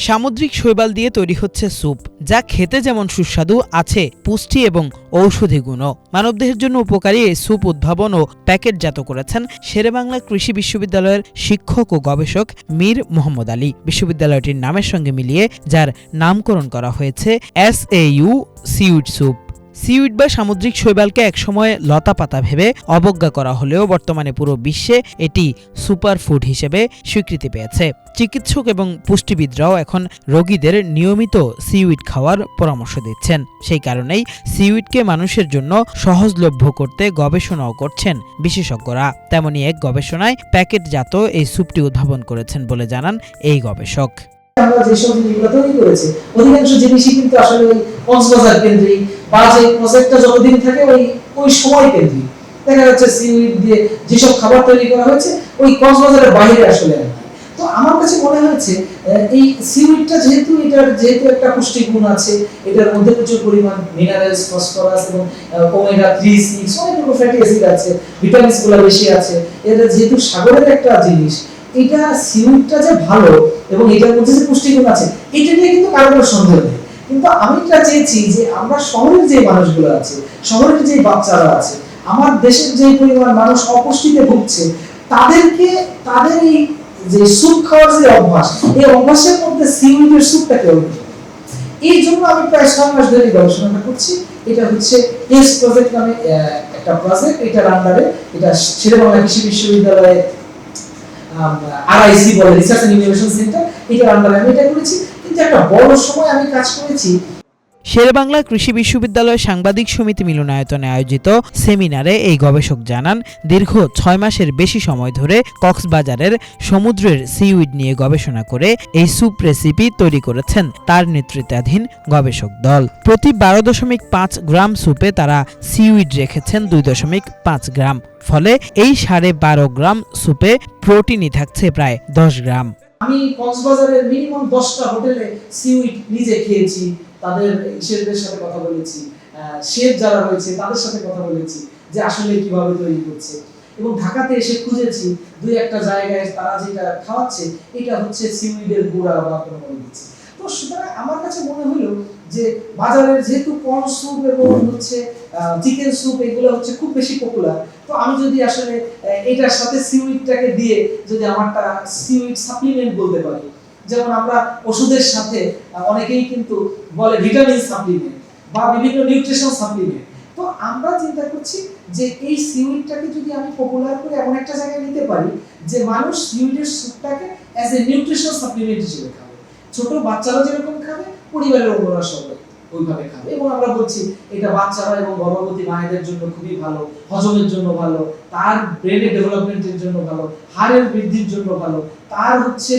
সামুদ্রিক শৈবাল দিয়ে তৈরি হচ্ছে স্যুপ, যা খেতে যেমন সুস্বাদু, আছে পুষ্টি এবং ঔষধি গুণও। মানবদেহের জন্য উপকারী এই স্যুপ উদ্ভাবন ও প্যাকেটজাত করেছেন শেরেবাংলা কৃষি বিশ্ববিদ্যালয়ের শিক্ষক ও গবেষক মীর মোহাম্মদ আলী। বিশ্ববিদ্যালয়টির নামের সঙ্গে মিলিয়ে যার নামকরণ করা হয়েছে SAU সিউইড স্যুপ। সিউইড বা সামুদ্রিক শৈবালকে একসময় লতাপাতা ভেবে অবজ্ঞা করা হলেও বর্তমানে পুরো বিশ্বে এটি সুপারফুড হিসেবে স্বীকৃতি পেয়েছে। চিকিৎসক এবং পুষ্টিবিদরাও এখন রোগীদের নিয়মিত সিউইড খাওয়ার পরামর্শ দিচ্ছেন। সেই কারণেই সিউইডকে মানুষের জন্য সহজলভ্য করতে গবেষণাও করছেন বিশেষজ্ঞরা। তেমনি এক গবেষণায় প্যাকেটজাত এই স্যুপটি উদ্ভাবন করেছেন বলে জানান এই গবেষক। আমরা যেসব জিনিসগুলো তৈরি করেছি অধিকাংশ জিনিসই কিন্তু আসলে ওই কক্সবাজার কেন্দ্রিক বা যে প্রজেক্টটা যতদিন থাকে ওই সময় কেন্দ্রিক। দেখা যাচ্ছে সিউইড দিয়ে যেসব খাবার তৈরি করা হয়েছে ওই কক্সবাজারের বাইরে আসলে তো আমার কাছে মনে হয়েছে এই সিউইডটা যেহেতু একটা পুষ্টিগুণ আছে, এটার মধ্যে প্রচুর পরিমাণ মিনারেলস, ফসফরাস এবং ওমেগা 3, 6 অনেক রকম ফ্যাটি অ্যাসিড আছে, ভিটামিনসগুলো বেশি আছে। এটা যেহেতু সাগরের একটা জিনিস, এটা সিউইডটা যে ভালো এবং এটার মধ্যে যে পুষ্টিগুণ আছে এটা নিয়ে কিন্তু কারো কোনো সন্দেহ নেই। কিন্তু আমি এটা চেয়েছি যে আমরা শহরের যে মানুষগুলো আছে, শহরের যে বাচ্চারা আছে, আমার দেশের যে পরিমাণ মানুষ অপুষ্টিতে ভুগছে, তাদেরকে তাদের এই যে স্যুপ খাওয়ার যে অভ্যাস, এই অভ্যাসের মধ্যে সিউইডের স্যুপটাকে এই জন্য আমি প্রায় 6 মাস ধরে গবেষণা করছি। এটা হচ্ছে এস প্রজেক্ট নামে একটা প্রজেক্ট, এটার আন্ডারে এটা শেরেবাংলা কৃষি বিশ্ববিদ্যালয়ে RIC বলে, রিসার্চ এন্ড ইনোভেশন সেন্টার, এটার আন্ডারে আমি এটা করেছি। কিন্তু একটা বড় সময় আমি কাজ করেছি শেরেবাংলা কৃষি বিশ্ববিদ্যালয় সাংবাদিক সমিতি মিলনায়তনে আয়োজিত সেমিনারে এই গবেষক জানান, দীর্ঘ 6 মাসের বেশি সময় ধরে কক্সবাজারের সমুদ্রের সিউইড নিয়ে গবেষণা করে এই স্যুপ রেসিপি তৈরি করেছেন তার নেতৃত্বাধীন গবেষক দল। প্রতি 12.5 গ্রাম স্যুপে তারা সিউইড রেখেছেন 2.5 গ্রাম। ফলে এই 12.5 গ্রাম স্যুপে প্রোটিনই থাকছে প্রায় 10 গ্রাম। আমি কক্সবাজারের মিনিমাম 10টা হোটেলে সিউইড নিজে খেয়েছি, তাদের শেফদের সাথে কথা বলেছি, শেফ যারা রয়েছে তাদের সাথে কথা বলেছি যে আসলে কিভাবে তৈরি করছে, এবং ঢাকাতে এসে খুঁজেছি দুই একটা জায়গায় তারা যেটা খাওয়াচ্ছে এটা হচ্ছে সিউইডের গুঁড়া বা কোনো বলে দিচ্ছে। তো সুতরাং আমার কাছে মনে হলো যে বাজারের যেহেতু কর্ন স্যুপ এবং হচ্ছে চিকেন স্যুপ এগুলো হচ্ছে খুব বেশি পপুলার, তো আমি যদি আসলে এটার সাথে সিউইডটাকে দিয়ে যদি আমারটা সিউইড সাপ্লিমেন্ট বলতে পারি, যেমন আমরা ওষুধের সাথে অনেকেই কিন্তু বলে ভিটামিন সাপ্লিমেন্ট বা বিভিন্ন নিউট্রিশন সাপ্লিমেন্ট, তো আমরা চিন্তা করছি যে এই সিউইডটাকে যদি আমি পপুলার করে এমন একটা জায়গায় নিতে পারি যে মানুষ সিউইডের স্যুপটাকে অ্যাজ এ নিউট্রিশন সাপ্লিমেন্ট হিসেবে খাবে, ছোট বাচ্চারা যেরকম খাবে পরিবারের অন্যরা সবাই ওইভাবে খাবে। এবং আমরা বলছি এটা বাচ্চারা এবং গর্ভবতী মায়েদের জন্য খুবই ভালো, হজমের জন্য ভালো, তার ব্রেনের ডেভেলপমেন্টের জন্য ভালো, হাড়ের বৃদ্ধির জন্য ভালো, তার হচ্ছে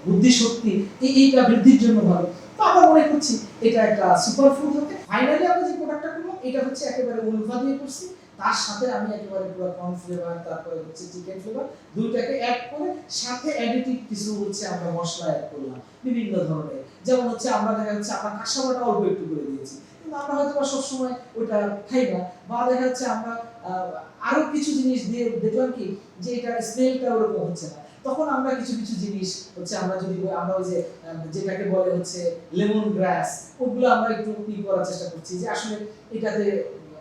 বুদ্ধি শক্তি এইটা বৃদ্ধির জন্য ভালো। তো আমরা মনে করছি এটা একটা সুপারফুড হবে। ফাইনালি আমরা যে প্রোডাক্টটা করলাম এটা হচ্ছে একেবারে উলফা দিয়ে করছি, তার সাথে আমি একেবারে পুরো কর্ন ফ্লেভার, তারপরে হচ্ছে চিকেন ফ্লেভার দুইটাকে অ্যাড করে সাথে অ্যাডিটিভ কিছু হচ্ছে আমরা মশলা অ্যাড করলাম বিভিন্ন ধরনের, যেমন হচ্ছে আমরা দেখা যাচ্ছে আমরা কাঁচামাটা অল্প একটু করে দিয়েছি, কিন্তু আমরা হয়তো বা সবসময় ওটা খাই না, বা দেখা যাচ্ছে আমরা আরো কিছু জিনিস দিয়ে দেখলাম কি যে এটা স্মেলটা ওরকম হচ্ছে না, তখন আমরা কিছু কিছু জিনিস হচ্ছে আমরা ওই যে যেটাকে বলে হচ্ছে লেমন গ্রাস, ওগুলো আমরা একটু করার চেষ্টা করছি যে আসলে এটাতে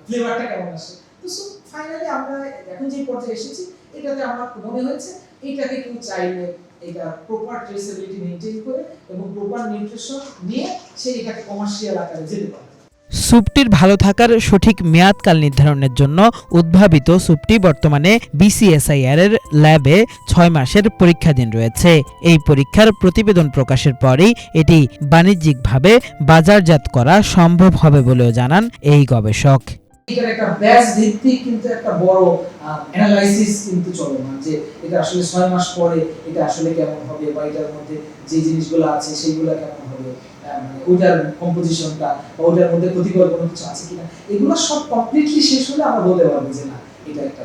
ফ্লেভারটা কেমন আসে। তো ফাইনালি আমরা এখন যে পর্যায়ে এসেছি এটাতে আমার মনে হয়েছে এটাকে কেউ চাইলে এটা প্রপার ট্রেসেবিলিটি মেইনটেইন করে এবং প্রপার নিউট্রিশন নিয়ে সে এটাকে কমার্শিয়াল আকারে যেতে পারে। স্যুপটির ভালো থাকার সঠিক মেয়াদকাল নির্ধারণের জন্য উদ্ভাবিত স্যুপটি বর্তমানে BCSIR এর ল্যাবে 6 মাসের পরীক্ষাধীন রয়েছে। এই পরীক্ষার প্রতিবেদন প্রকাশের পরেই এটি বাণিজ্যিকভাবে বাজারজাত করা সম্ভব হবে বলেও জানান এই গবেষক। এটার একটা ব্যাচ ভিত্তিক কিন্তু একটা বড় অ্যানালাইসিস কিন্তু চলমান, যে এটা আসলে 6 মাস পরে এটা আসলে কেমন হবে বা এটার মধ্যে যে জিনিসগুলো আছে সেগুলো কেমন হবে, ওইটার কম্পোজিশনটা বা ওইটার মধ্যে ক্ষতিকর কোনো কিছু আছে কিনা, এগুলো সব কমপ্লিটলি শেষ হলে আমরা বলতে পারবো যে না এটা একটা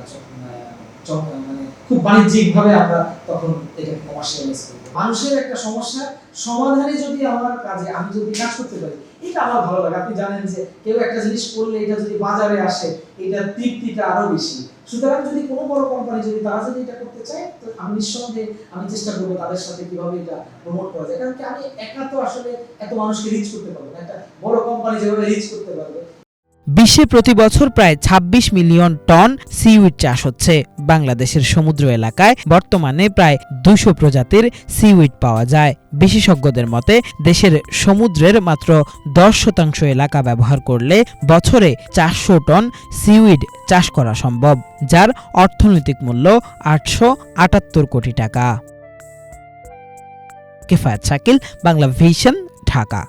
মানে খুব বাণিজ্যিকভাবে আমরা তখন এটাকে কমার্শিয়ালাইজ করব। মানুষের একটা সমস্যা সমাধানে যদি আমার কাজে আমি যদি কাজ করতে পারি, এটা আমার ভালো লাগে। আপনি জানেন যে কেউ একটা জিনিস করলে এটা যদি বাজারে আসে, এটার তৃপ্তিটা আরো বেশি। সুতরাং যদি কোনো বড় কোম্পানি যদি তারা যদি এটা করতে চায়, তো আমি নিঃসন্দেহে আমি চেষ্টা করবো তাদের সাথে কিভাবে এটা প্রমোট করা যায়। কারণ কি আমি একা তো আসলে এত মানুষকে রিচ করতে পারবো না, একটা বড় কোম্পানি যেভাবে রিচ করতে পারবে। বিশ্বে প্রতি বছর প্রায় ২৬ মিলিয়ন টন সিউইড চাষ হচ্ছে। বাংলাদেশের সমুদ্র এলাকায় বর্তমানে প্রায় ২০০ প্রজাতির সিউইড পাওয়া যায়। বিশেষজ্ঞদের মতে দেশের সমুদ্রের মাত্র ১০% এলাকা ব্যবহার করলে বছরে ৪০০ টন সিউইড চাষ করা সম্ভব, যার অর্থনৈতিক মূল্য ৮৭৮ কোটি টাকা। কিফায়েত শাকিল, বাংলা ভিশন, ঢাকা।